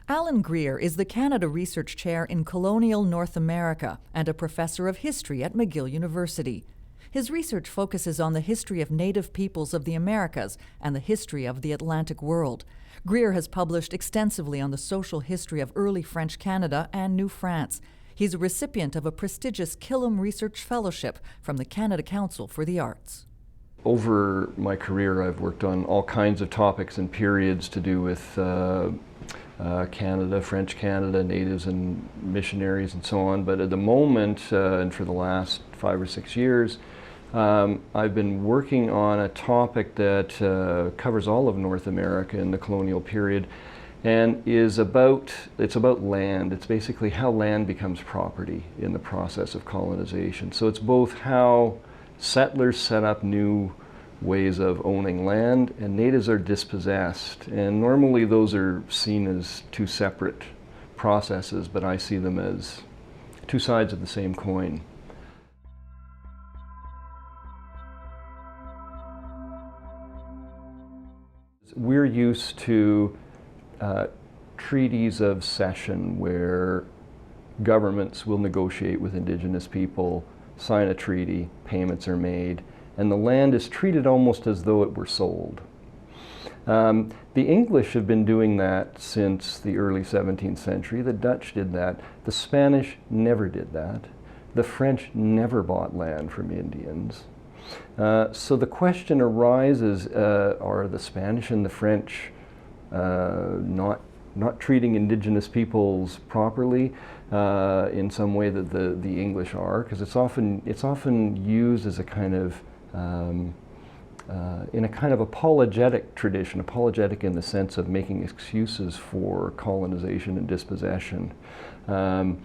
Allan Greer is the Canada Research Chair in Colonial North America and a professor of history at McGill University. His research focuses on the history of Native peoples of the Americas and the history of the Atlantic world. Greer has published extensively on the social history of early French Canada and New France. He's a recipient of a prestigious Killam Research Fellowship from the Canada Council for the Arts. Over my career, I've worked on all kinds of topics and periods to do with Canada, French Canada, natives and missionaries and so on. But at the moment, and for the last 5 or 6 years, I've been working on a topic that covers all of North America in the colonial period, and it's about land. It's basically how land becomes property in the process of colonization. So it's both how settlers set up new ways of owning land, and natives are dispossessed. And normally those are seen as two separate processes, but I see them as two sides of the same coin. We're used to treaties of cession where governments will negotiate with indigenous people, sign a treaty, payments are made, and the land is treated almost as though it were sold. The English have been doing that since the early 17th century. The Dutch did that. The Spanish never did that. The French never bought land from Indians. So the question arises, are the Spanish and the French not treating indigenous peoples properly in some way that the English are? Because it's often used as a kind of in a kind of apologetic tradition, apologetic in the sense of making excuses for colonization and dispossession. And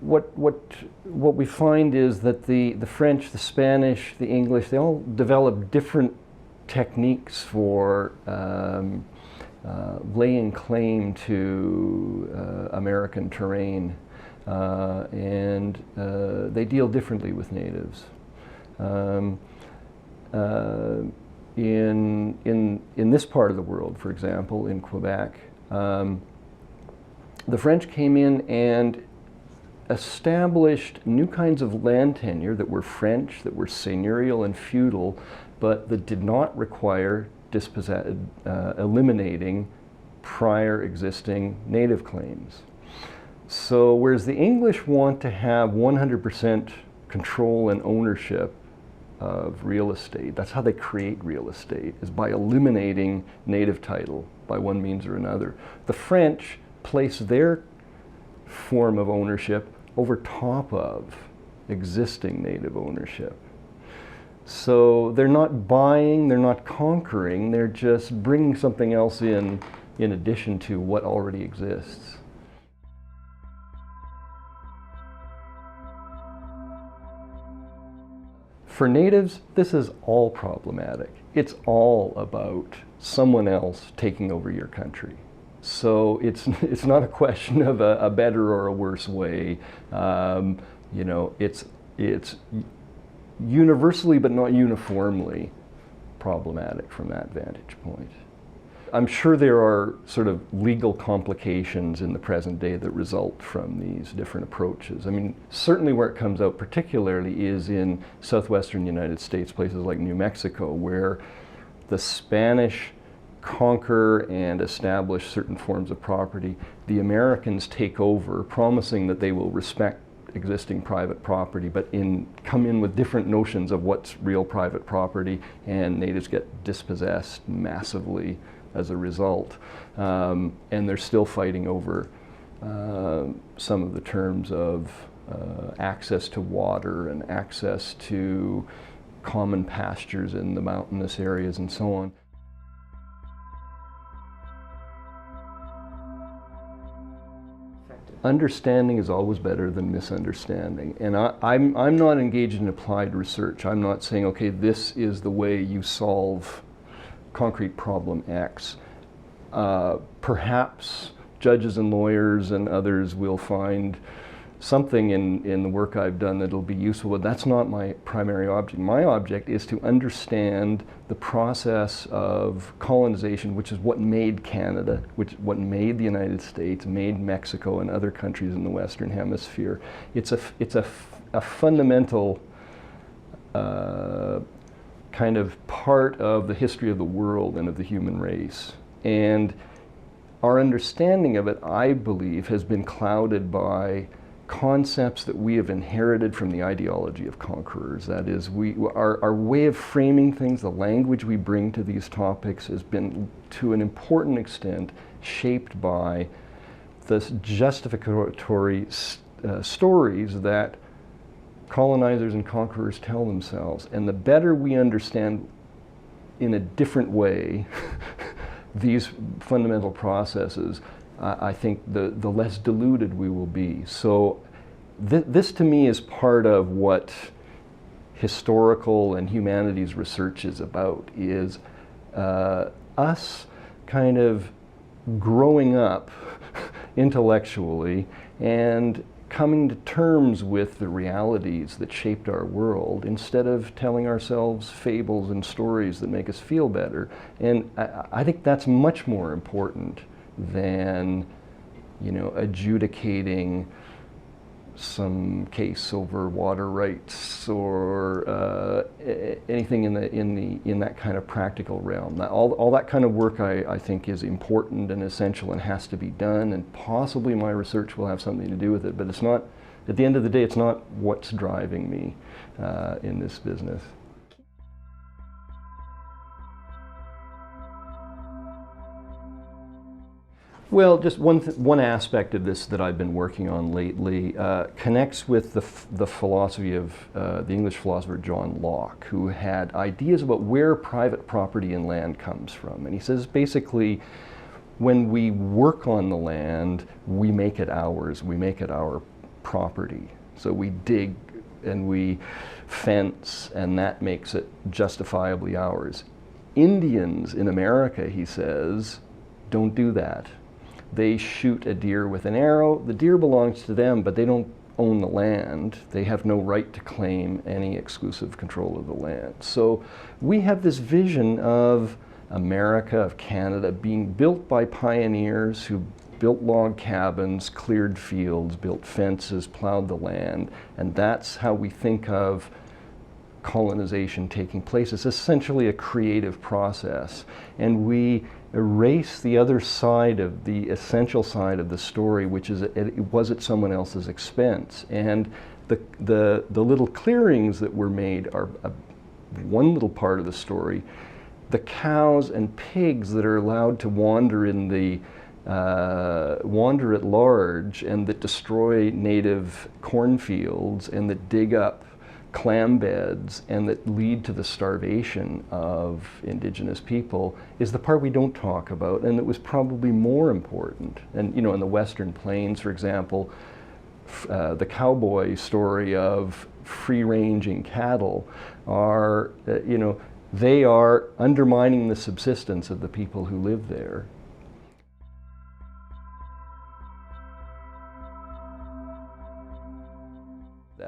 what we find is that the French, the Spanish, the English, they all develop different techniques for laying claim to American terrain, and they deal differently with natives. In this part of the world, for example, in Quebec, the French came in and established new kinds of land tenure that were French, that were seigneurial and feudal, but that did not require eliminating prior existing native claims. So whereas the English want to have 100% control and ownership of real estate, that's how they create real estate, is by eliminating native title by one means or another. The French place their form of ownership over top of existing native ownership. So they're not buying, they're not conquering, they're just bringing something else in addition to what already exists. For natives, this is all problematic. It's all about someone else taking over your country. So it's not a question of a better or a worse way. You know, it's universally but not uniformly problematic from that vantage point. I'm sure there are sort of legal complications in the present day that result from these different approaches. I mean, certainly where it comes out particularly is in southwestern United States, places like New Mexico, where the Spanish conquer and establish certain forms of property. The Americans take over, promising that they will respect existing private property, but come in with different notions of what's real private property, and natives get dispossessed massively as a result. And they're still fighting over some of the terms of access to water and access to common pastures in the mountainous areas and so on. Understanding is always better than misunderstanding. And I'm not engaged in applied research. I'm not saying, okay, this is the way you solve concrete problem X. Perhaps judges and lawyers and others will find something in the work I've done that'll be useful, but that's not my primary object. My object is to understand the process of colonization, which is what made Canada, what made the United States, made Mexico and other countries in the Western Hemisphere. It's a fundamental kind of part of the history of the world and of the human race. And our understanding of it, I believe, has been clouded by concepts that we have inherited from the ideology of conquerors. That is, our way of framing things, the language we bring to these topics has been, to an important extent, shaped by the justificatory stories that colonizers and conquerors tell themselves. And the better we understand in a different way these fundamental processes, I think the less diluted we will be. So this to me is part of what historical and humanities research is about, is us kind of growing up intellectually and coming to terms with the realities that shaped our world, instead of telling ourselves fables and stories that make us feel better. And I think that's much more important than, you know, adjudicating some case over water rights or anything in that kind of practical realm. All that kind of work I think is important and essential and has to be done, and possibly my research will have something to do with it, but it's not, at the end of the day, it's not what's driving me in this business. Well, just one aspect of this that I've been working on lately connects with the philosophy of the English philosopher John Locke, who had ideas about where private property in land comes from. And he says basically, when we work on the land, we make it ours, we make it our property. So we dig and we fence, and that makes it justifiably ours. Indians in America, he says, don't do that. They shoot a deer with an arrow. The deer belongs to them, but they don't own the land. They have no right to claim any exclusive control of the land. So we have this vision of America, of Canada, being built by pioneers who built log cabins, cleared fields, built fences, plowed the land, and that's how we think of colonization taking place. It's essentially a creative process, and we erase the other side of the essential side of the story, which is it was at someone else's expense. And the little clearings that were made are one little part of the story. The cows and pigs that are allowed to wander in the wander at large, and that destroy native cornfields, and that dig up clam beds, and that lead to the starvation of indigenous people, is the part we don't talk about, and it was probably more important. And you know, in the Western Plains, for example, the cowboy story of free-ranging cattle are, you know, they are undermining the subsistence of the people who live there.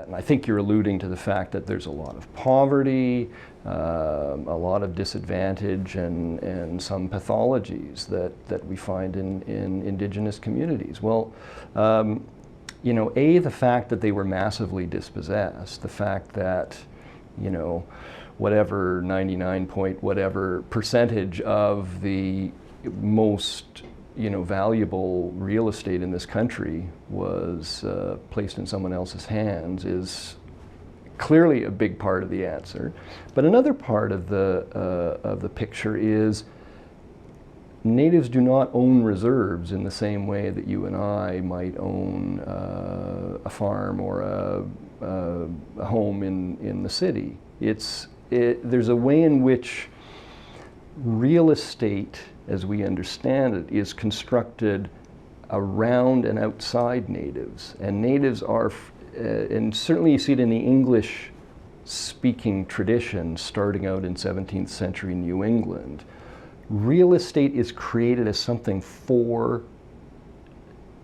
And I think you're alluding to the fact that there's a lot of poverty, a lot of disadvantage, and some pathologies that we find in indigenous communities. Well, you know, the fact that they were massively dispossessed, the fact that, you know, whatever 99 point whatever percentage of the most, you know, valuable real estate in this country was placed in someone else's hands is clearly a big part of the answer. But another part of the picture is natives do not own reserves in the same way that you and I might own a farm or a home in the city. There's a way in which real estate, as we understand it, is constructed around and outside natives. And natives are, and certainly you see it in the English-speaking tradition starting out in 17th century New England. Real estate is created as something for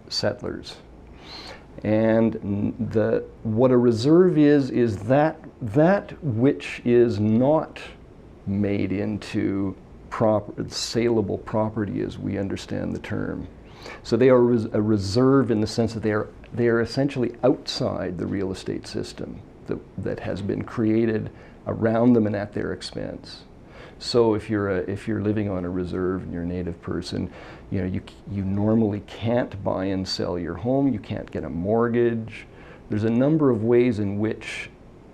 settlers. And what a reserve is that which is not made into saleable property as we understand the term. So they are a reserve in the sense that they are essentially outside the real estate system that has been created around them and at their expense. So if you're living on a reserve and you're a native person, you normally can't buy and sell your home. You can't get a mortgage. There's a number of ways in which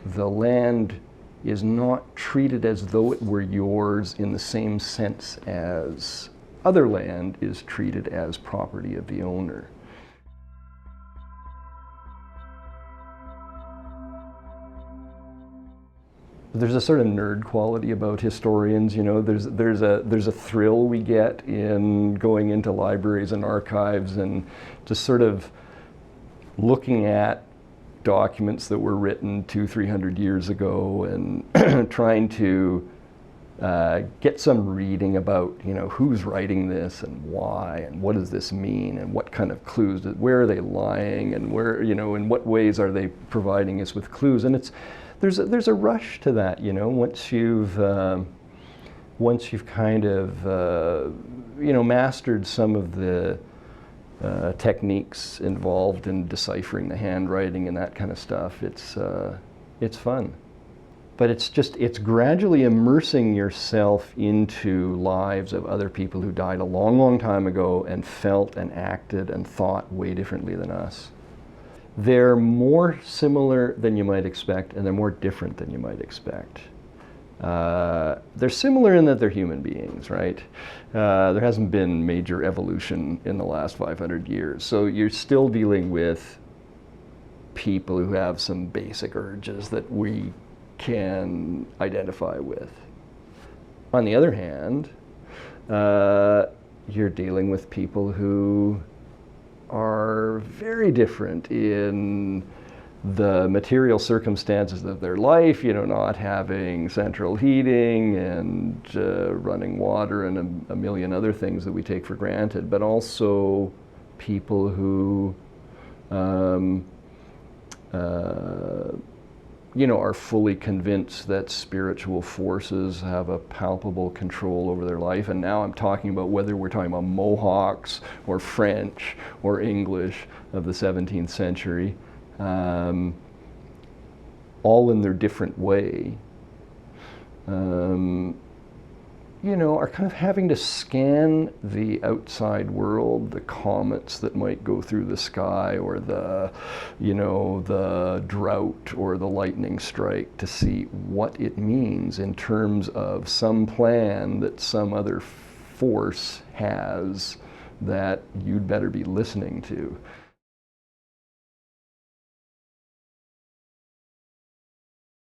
the land is not treated as though it were yours in the same sense as other land is treated as property of the owner. There's a sort of nerd quality about historians, there's a thrill we get in going into libraries and archives and just sort of looking at documents that were written 200-300 years ago and trying to get some reading about, who's writing this and why and what does this mean and what kind of clues, where are they lying and where, in what ways are they providing us with clues. And there's a rush to that, once you've kind of, mastered some of the techniques involved in deciphering the handwriting and that kind of stuff. It's fun. But it's gradually immersing yourself into lives of other people who died a long, long time ago and felt and acted and thought way differently than us. They're more similar than you might expect, and they're more different than you might expect. They're similar in that they're human beings, right? There hasn't been major evolution in the last 500 years. So you're still dealing with people who have some basic urges that we can identify with. On the other hand, you're dealing with people who are very different in the material circumstances of their life, not having central heating and running water and a million other things that we take for granted, but also people who are fully convinced that spiritual forces have a palpable control over their life. And now I'm talking about whether we're talking about Mohawks or French or English of the 17th century, all in their different way, are kind of having to scan the outside world, the comets that might go through the sky, or the drought or the lightning strike, to see what it means in terms of some plan that some other force has that you'd better be listening to.